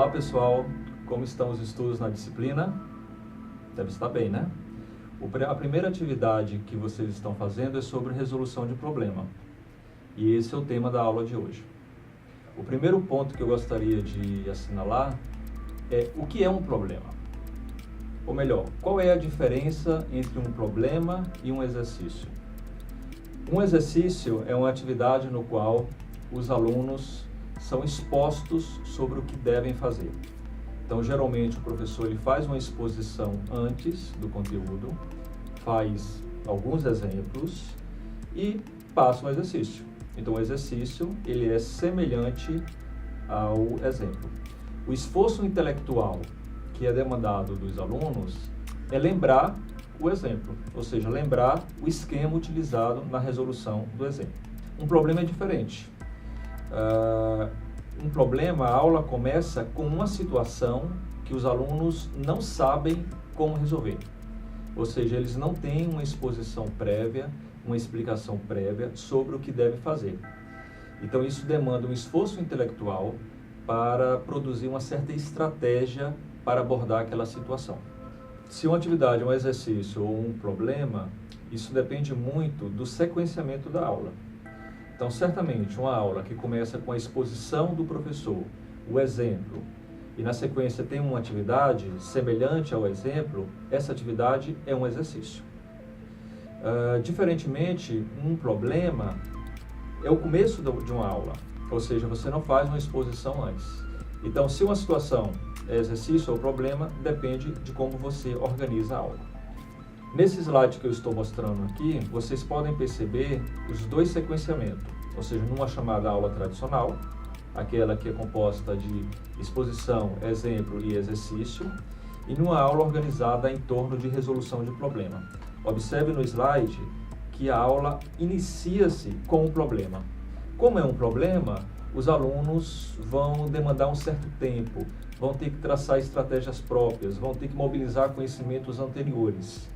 Olá pessoal, como estão os estudos na disciplina? Deve estar bem, né? A primeira atividade que vocês estão fazendo é sobre resolução de problema. E esse é o tema da aula de hoje. O primeiro ponto que eu gostaria de assinalar é o que é um problema. Ou melhor, qual é a diferença entre um problema e um exercício? Um exercício é uma atividade no qual os alunos são expostos sobre o que devem fazer. Então, geralmente, o professor ele faz uma exposição antes do conteúdo, faz alguns exemplos e passa um exercício. Então, o exercício ele é semelhante ao exemplo. O esforço intelectual que é demandado dos alunos é lembrar o exemplo, ou seja, lembrar o esquema utilizado na resolução do exemplo. Um problema é diferente. Um problema, a aula começa com uma situação que os alunos não sabem como resolver. Ou seja, eles não têm uma exposição prévia, uma explicação prévia sobre o que devem fazer. Então, isso demanda um esforço intelectual para produzir uma certa estratégia para abordar aquela situação. Se uma atividade é um exercício ou um problema, isso depende muito do sequenciamento da aula. Então, certamente, uma aula que começa com a exposição do professor, o exemplo, e na sequência tem uma atividade semelhante ao exemplo, essa atividade é um exercício. Diferentemente, um problema é o começo de uma aula, ou seja, você não faz uma exposição antes. Então, se uma situação é exercício ou problema, depende de como você organiza a aula. Nesse slide que eu estou mostrando aqui, vocês podem perceber os dois sequenciamentos, ou seja, numa chamada aula tradicional, aquela que é composta de exposição, exemplo e exercício, e numa aula organizada em torno de resolução de problema. Observe no slide que a aula inicia-se com um problema. Como é um problema, os alunos vão demandar um certo tempo, vão ter que traçar estratégias próprias, vão ter que mobilizar conhecimentos anteriores.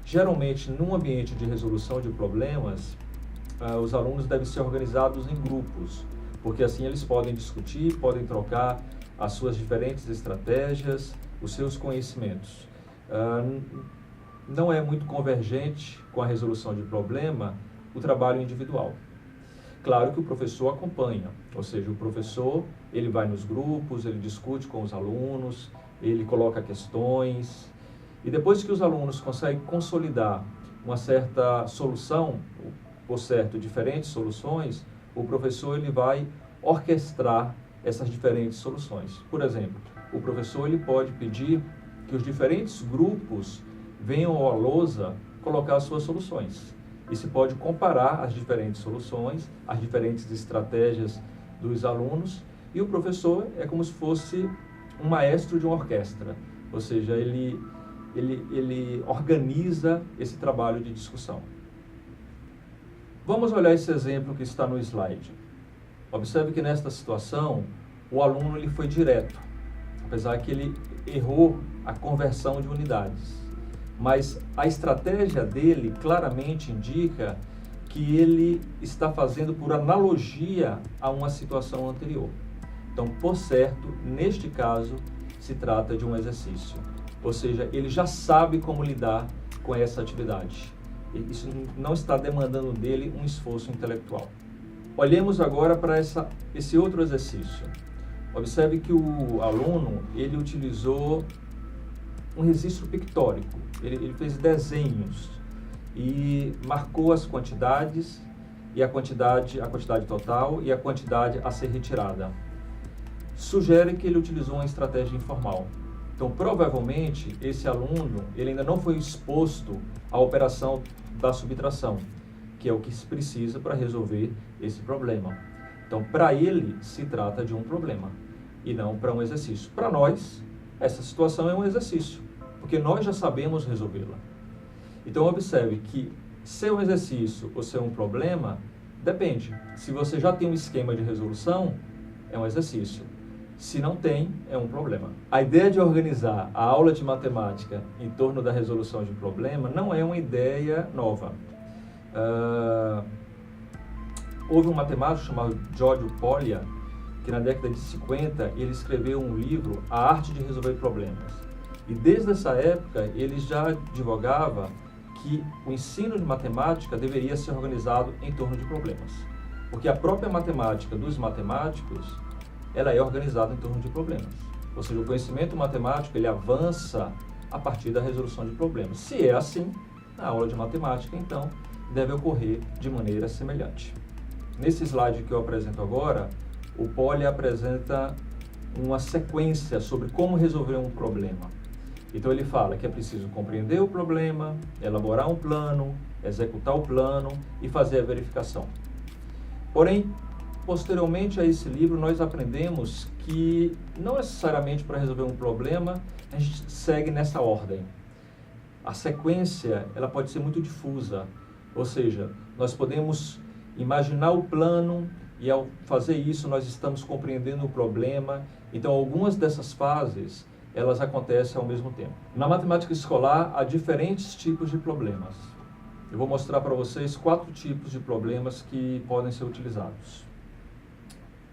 Geralmente, num ambiente de resolução de problemas, os alunos devem ser organizados em grupos, porque assim eles podem discutir, podem trocar as suas diferentes estratégias, os seus conhecimentos. Não é muito convergente com a resolução de problema o trabalho individual. Claro que o professor acompanha, ou seja, o professor ele vai nos grupos, ele discute com os alunos, ele coloca questões, e depois que os alunos conseguem consolidar uma certa solução, ou certo, diferentes soluções, o professor ele vai orquestrar essas diferentes soluções. Por exemplo, o professor ele pode pedir que os diferentes grupos venham à lousa colocar as suas soluções. E se pode comparar as diferentes soluções, as diferentes estratégias dos alunos, e o professor é como se fosse um maestro de uma orquestra, ou seja, ele organiza esse trabalho de discussão. Vamos olhar esse exemplo que está no slide. Observe que nesta situação, o aluno ele foi direto, apesar que ele errou a conversão de unidades. Mas a estratégia dele claramente indica que ele está fazendo por analogia a uma situação anterior. Então, por certo, neste caso, se trata de um exercício. Ou seja, ele já sabe como lidar com essa atividade. Isso não está demandando dele um esforço intelectual. Olhemos agora para esse outro exercício. Observe que o aluno ele utilizou um registro pictórico. Ele fez desenhos e marcou as quantidades e a quantidade total e a quantidade a ser retirada. Sugere que ele utilizou uma estratégia informal. Então, provavelmente, esse aluno ele ainda não foi exposto à operação da subtração, que é o que se precisa para resolver esse problema. Então, para ele, se trata de um problema e não para um exercício. Para nós, essa situação é um exercício, porque nós já sabemos resolvê-la. Então, observe que ser um exercício ou ser um problema, depende. Se você já tem um esquema de resolução, é um exercício. Se não tem, é um problema. A ideia de organizar a aula de matemática em torno da resolução de problema não é uma ideia nova. Houve um matemático chamado Giorgio Poglia que na década de 50 ele escreveu um livro, A Arte de Resolver Problemas. E desde essa época ele já advogava que o ensino de matemática deveria ser organizado em torno de problemas. Porque a própria matemática dos matemáticos, ela é organizada em torno de problemas. Ou seja, o conhecimento matemático, ele avança a partir da resolução de problemas. Se é assim, na aula de matemática, então, deve ocorrer de maneira semelhante. Nesse slide que eu apresento agora, o Poli apresenta uma sequência sobre como resolver um problema. Então ele fala que é preciso compreender o problema, elaborar um plano, executar o plano e fazer a verificação. Porém, posteriormente a esse livro, nós aprendemos que não necessariamente para resolver um problema a gente segue nessa ordem. A sequência, ela pode ser muito difusa, ou seja, nós podemos imaginar o plano e ao fazer isso nós estamos compreendendo o problema. Então, algumas dessas fases, elas acontecem ao mesmo tempo. Na matemática escolar, há diferentes tipos de problemas. Eu vou mostrar para vocês 4 tipos de problemas que podem ser utilizados.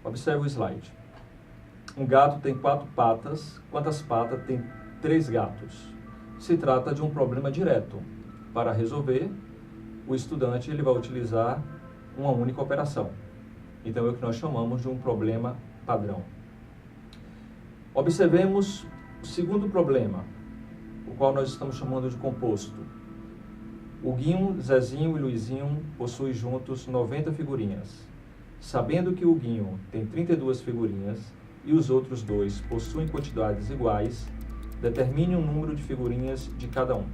Observe o slide. Um gato tem 4 patas. Quantas patas tem 3 gatos? Se trata de um problema direto. Para resolver, o estudante ele vai utilizar uma única operação. Então, é o que nós chamamos de um problema padrão. Observemos o segundo problema, o qual nós estamos chamando de composto. O Guinho, Zezinho e Luizinho possuem juntos 90 figurinhas. Sabendo que o Guinho tem 32 figurinhas e os outros 2 possuem quantidades iguais, determine o número de figurinhas de cada um.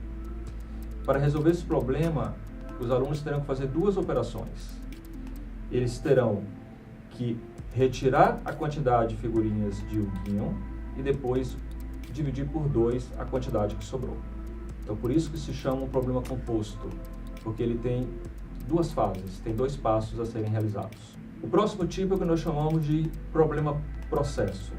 Para resolver esse problema, os alunos terão que fazer 2 operações. Eles terão que retirar a quantidade de figurinhas de o Guinho e depois dividir por 2 a quantidade que sobrou. Então, por isso que se chama um problema composto, porque ele tem 2 fases, tem 2 passos a serem realizados. O próximo tipo é o que nós chamamos de problema processo.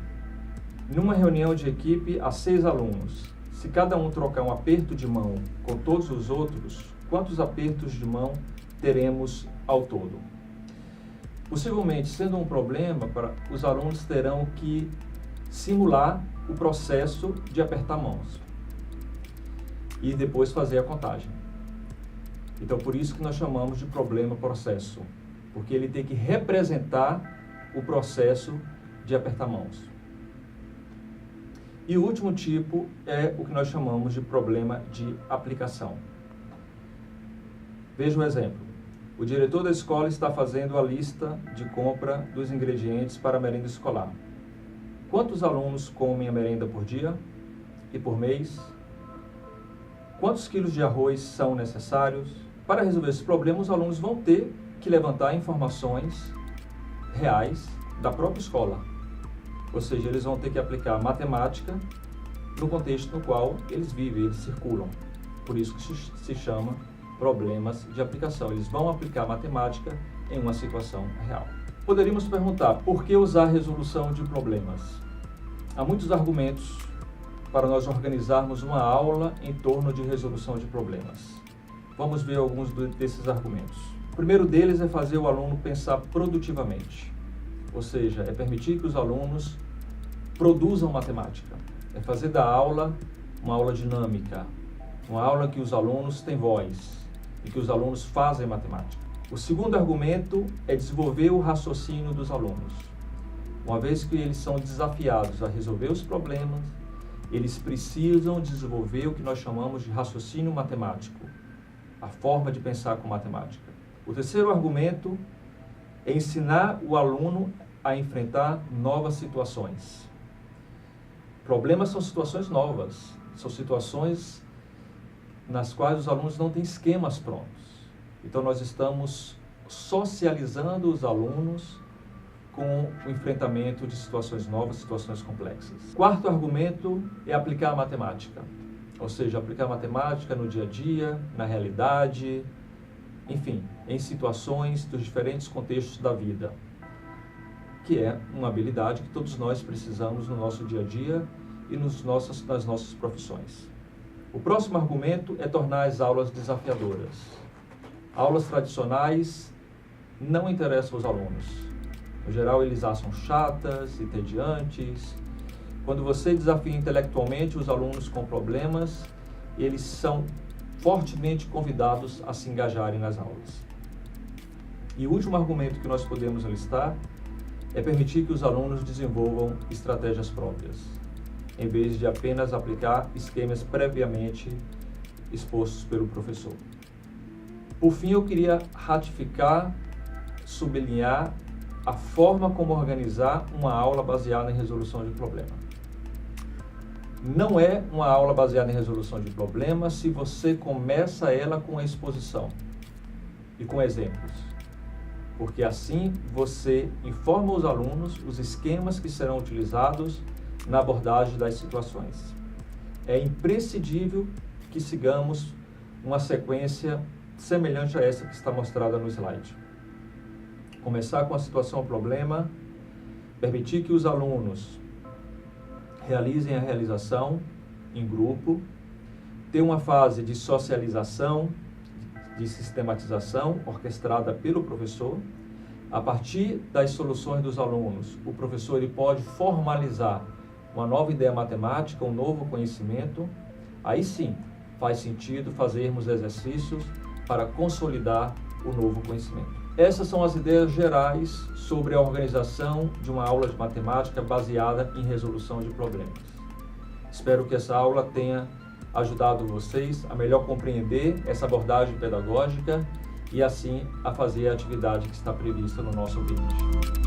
Numa reunião de equipe, há 6 alunos. Se cada um trocar um aperto de mão com todos os outros, quantos apertos de mão teremos ao todo? Possivelmente, sendo um problema, os alunos terão que simular o processo de apertar mãos e depois fazer a contagem. Então, por isso que nós chamamos de problema processo, porque ele tem que representar o processo de apertar mãos. E o último tipo é o que nós chamamos de problema de aplicação. Veja o exemplo. O diretor da escola está fazendo a lista de compra dos ingredientes para a merenda escolar. Quantos alunos comem a merenda por dia e por mês? Quantos quilos de arroz são necessários? Para resolver esse problema, os alunos vão ter que levantar informações reais da própria escola. Ou seja, eles vão ter que aplicar matemática no contexto no qual eles vivem, eles circulam. Por isso que se chama problemas de aplicação. Eles vão aplicar matemática em uma situação real. Poderíamos perguntar, por que usar resolução de problemas? Há muitos argumentos para nós organizarmos uma aula em torno de resolução de problemas. Vamos ver alguns desses argumentos. O primeiro deles é fazer o aluno pensar produtivamente. Ou seja, é permitir que os alunos produzam matemática. É fazer da aula uma aula dinâmica, uma aula que os alunos têm voz e que os alunos fazem matemática. O segundo argumento é desenvolver o raciocínio dos alunos. Uma vez que eles são desafiados a resolver os problemas, eles precisam desenvolver o que nós chamamos de raciocínio matemático, a forma de pensar com matemática. O terceiro argumento é ensinar o aluno a enfrentar novas situações. Problemas são situações novas, são situações nas quais os alunos não têm esquemas prontos. Então, nós estamos socializando os alunos com o enfrentamento de situações novas, situações complexas. Quarto argumento é aplicar a matemática, ou seja, aplicar a matemática no dia a dia, na realidade, enfim, em situações dos diferentes contextos da vida, que é uma habilidade que todos nós precisamos no nosso dia a dia e nas nossas profissões. O próximo argumento é tornar as aulas desafiadoras. Aulas tradicionais não interessam aos alunos. No geral, eles acham chatas, entediantes. Quando você desafia intelectualmente os alunos com problemas, eles são fortemente convidados a se engajarem nas aulas. E o último argumento que nós podemos listar é permitir que os alunos desenvolvam estratégias próprias, em vez de apenas aplicar esquemas previamente expostos pelo professor. Por fim, eu queria ratificar, sublinhar a forma como organizar uma aula baseada em resolução de problema. Não é uma aula baseada em resolução de problema se você começa ela com a exposição e com exemplos, porque assim você informa os alunos os esquemas que serão utilizados na abordagem das situações. É imprescindível que sigamos uma sequência semelhante a essa que está mostrada no slide. Começar com a situação problema, permitir que os alunos realizem a realização em grupo, ter uma fase de socialização, de sistematização orquestrada pelo professor. A partir das soluções dos alunos, o professor ele pode formalizar uma nova ideia matemática, um novo conhecimento. Aí sim, faz sentido fazermos exercícios para consolidar o novo conhecimento. Essas são as ideias gerais sobre a organização de uma aula de matemática baseada em resolução de problemas. Espero que essa aula tenha ajudado vocês a melhor compreender essa abordagem pedagógica e assim a fazer a atividade que está prevista no nosso vídeo.